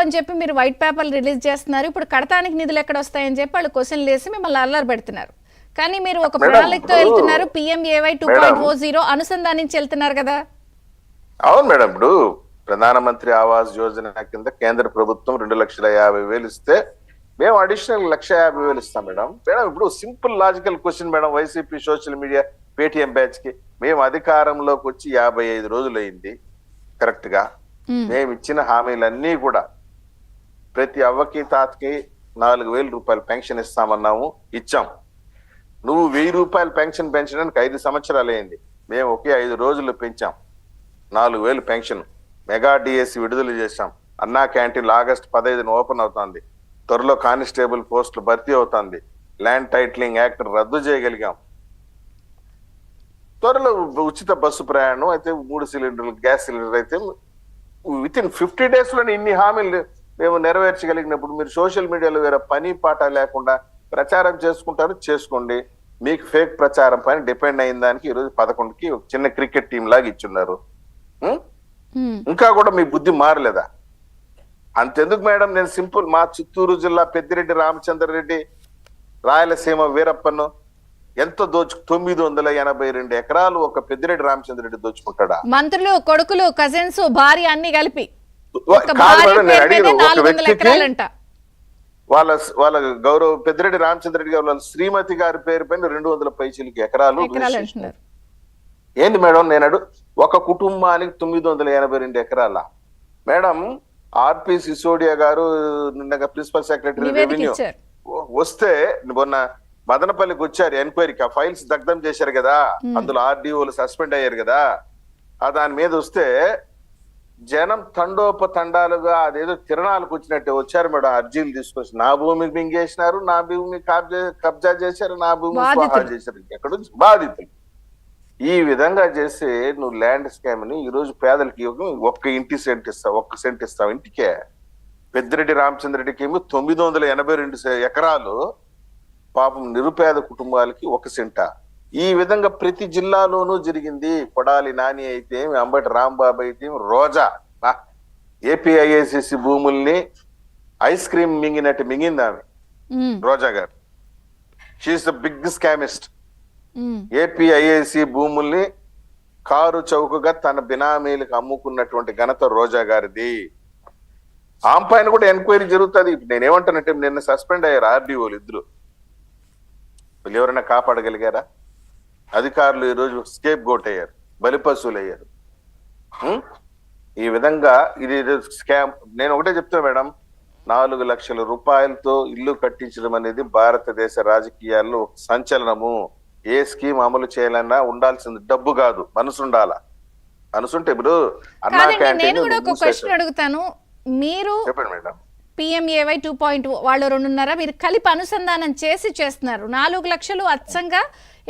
అని చెప్పి మీరు వైట్ పేపర్లు రిలీజ్ చేస్తున్నారు. ఇప్పుడు కడతానికి నిధులు ఎక్కడ వస్తాయని చెప్పి వాళ్ళు క్వశ్చన్లు వేసి మిమ్మల్ని అల్లరి పెడుతున్నారు. కానీ మీరు ఒక ప్రణాళికతో వెళ్తున్నారు. PMAY 2.0 అనుసంధానించి వెళ్తున్నారు కదా. అవును మేడం, ఇప్పుడు ప్రధానమంత్రి ఆవాస్ యోజన కింద కేంద్ర ప్రభుత్వం 2,50,000 ఇస్తే మేము అడిషనల్ 1,50,000 ఇస్తాం మేడం. మేడం ఇప్పుడు simple logical question madam, YCP social media Paytm batch కి మేము అధికారంలోకి వచ్చి 55 రోజులు అయింది. కరెక్ట్ గా మేము ఇచ్చిన హామీలన్నీ కూడా ప్రతి అవ్వకి తాతకి 4,000 రూపాయలు పెన్షన్ ఇస్తామన్నాము, ఇచ్చాం. నువ్వు 1,000 రూపాయలు పెన్షన్ పెంచడానికి 5 సంవత్సరాలు అయింది. మేము ఒకే 5 రోజుల్లో పెంచాం 4,000 పెన్షన్. మెగా డిఎస్సి విడుదల చేశాం. అన్నా క్యాంటీన్ ఆగస్టు 15 ఓపెన్ అవుతుంది. త్వరలో కానిస్టేబుల్ పోస్టులు భర్తీ అవుతుంది. ల్యాండ్ టైటిలింగ్ యాక్ట్ రద్దు చేయగలిగాం. త్వరలో ఉచిత బస్సు ప్రయాణం అయితే 3 సిలిండర్లు గ్యాస్ సిలిండర్ అయితే విత్ ఇన్ 50 days లోనే ఇన్ని హామీలు మేము నెరవేర్చగలిగినప్పుడు మీరు సోషల్ మీడియాలో వేరే పని పాట లేకుండా ప్రచారం చేసుకుంటారు, చేసుకోండి. మీకు ఫేక్ ప్రచారం పైన డిపెండ్ అయిన దానికి ఈరోజు 11కి ఒక చిన్న క్రికెట్ టీం లాగా ఇచ్చున్నారు. ఇంకా కూడా మీ బుద్ధి మారలేదా? అంతెందుకు మేడం, నేను సింపుల్ మా చిత్తూరు జిల్లా పెద్దిరెడ్డి రామచంద్రరెడ్డి, రాయలసీమ వీరప్పను ఎంతో 982 ఎకరాలు ఒక పెద్దిరెడ్డి రామచంద్రరెడ్డి దోచుకుంటాడా? మంత్రులు, కొడుకులు, కజిన్స్, భార్య అన్ని కలిపి వాళ్ళ గౌరవ పెద్దిరెడ్డి రామచంద్రరెడ్డి గారు వాళ్ళ శ్రీమతి గారి పేరు పైన 200 పైచీలకి ఎకరాలు. ఏంది మేడం నేను ఒక కుటుంబానికి 982 ఎకరాల? మేడం ఆర్పి సిసోడియా గారు నిన్న ప్రిన్సిపల్ సెక్రటరీ రెవెన్యూ వస్తే మొన్న మదనపల్లికి వచ్చారు ఎంక్వైరీకి. ఆ ఫైల్స్ దగ్ధం చేశారు కదా, అందులో ఆర్డీఓలు సస్పెండ్ అయ్యారు కదా. దాని మీద వస్తే జనం తండోపతండాలుగా అదేదో తిరణాలకు వచ్చినట్టు వచ్చారు మేడం. అర్జీలు తీసుకొచ్చి నా భూమికి మింగేసినారు, నా భూమి కబ్జా చేశారు, నా భూమి స్వాహా చేశారు. ఎక్కడ బాధితులు ఈ విధంగా చేసి నువ్వు ల్యాండ్ స్కామ్ ని ఈ రోజు పేదలకి ఒక్క ఇంటి సెంట్ ఇస్తావు, ఒక్క సెంట్ ఇస్తావు ఇంటికే. పెద్దిరెడ్డి రామచంద్రరెడ్డికి ఏమో 982 ఎకరాలు, పాపం నిరుపేద కుటుంబాలకి 1 సెంట. ఈ విధంగా ప్రతి జిల్లాలోనూ జరిగింది. కొడాలి నాని అయితే, అంబటి రాంబాబు అయితే, రోజా ఏపీఐఏసిసి భూముల్ని ఐస్ క్రీమ్ మింగినట్టు మింగింది ఆమె. రోజా గారు షీఈస్ ద బిగ్ స్కామిస్ట్. ఏపీఐఏసి భూముల్ని కారు చౌకగా తన బినామీలకు అమ్ముకున్నటువంటి ఘనత రోజా గారిది. ఆమె పైన కూడా ఎంక్వైరీ జరుగుతుంది. నేనేమంటానంటే నిన్న సస్పెండ్ అయ్యారు ఆర్డీఓలు ఇద్దరు. వీళ్ళు ఎవరైనా కాపాడగలిగారా? అధికారులు ఈరోజు స్కేప్ గోట్ అయ్యారు, బలిపశువులు అయ్యారు. ఈ విధంగా ఇది స్కామ్. నేను ఒకటే చెప్తున్నా మేడం, 4 లక్షల రూపాయలతో ఇల్లు కట్టించడం అనేది భారతదేశ రాజకీయాల్లో సంచలనము. ఏ స్కీమ్ అమలు చేయాలన్నా ఉండాల్సింది డబ్బు కాదు, మనసు ఉండాలా. మనసుంటే ఇప్పుడు నేను కూడా ఒక క్వశ్చన్ అడుగుతాను. మీరు చెప్పండి మేడం, PMAY 2.0 వాళ్ళు 2.5 మీరు కలిపి అనుసంధానం చేస్తున్నారు. 4 లక్షలు అచ్చంగా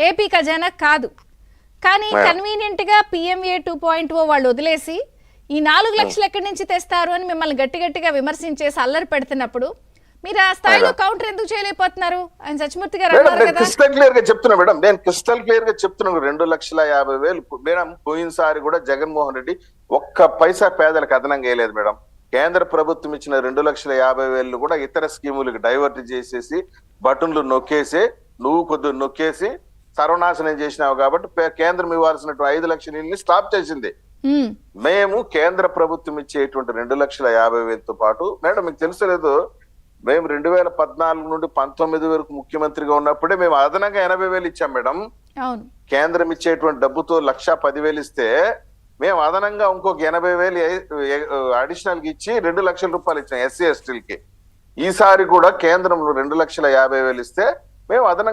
ఏపీ ఖజానా కాదు. కానీ కన్వీనియంట్ గా PMAY 2.0 వాళ్ళు వదిలేసి ఈ 4 లక్షలు ఎక్కడి నుంచి తెస్తారు అని మిమ్మల్ని గట్టిగా విమర్శించేసి అల్లరి పెడుతున్నప్పుడు మీరు ఆ స్థాయిలో కౌంటర్ ఎందుకు చేయలేకపోతున్నారు? ఆయన సత్యమూర్తి గారు క్రిస్టల్ క్లియర్ గా చెప్తున్నా మేడం, నేను క్రిస్టల్ క్లియర్ గా చెప్తున్నాను. 2,50,000 మేడం. పోయినసారి కూడా జగన్మోహన్ రెడ్డి ఒక్క పైసా పేదలకు అదనంగా వేయలేదు మేడం. కేంద్ర ప్రభుత్వం ఇచ్చిన 2,50,000 కూడా ఇతర స్కీములకు డైవర్ట్ చేసేసి బటన్లు నొక్కేసి నువ్వు కొద్దిగా నొక్కేసి సర్వనాశనం చేసినావు. కాబట్టి కేంద్రం ఇవ్వాల్సినటువంటి 5 లక్షల ఇల్లు స్టాప్ చేసింది. మేము కేంద్ర ప్రభుత్వం ఇచ్చేటువంటి 2,50,000తో పాటు మేడం మీకు తెలుసలేదు, మేము 2014 నుండి 19 వరకు ముఖ్యమంత్రిగా ఉన్నప్పుడే మేము అదనంగా 80,000 ఇచ్చాం మేడం. కేంద్రం ఇచ్చేటువంటి డబ్బుతో 1,10,000 ఇస్తే మేము అదనంగా ఇంకొక 80,000 అడిషనల్ గా ఇచ్చి 2 లక్షల రూపాయలు ఇచ్చాం ఎస్సీ ఎస్టీలకి. ఈసారి కూడా కేంద్రంలో 2,50,000 ఇస్తే మేము అదనంగా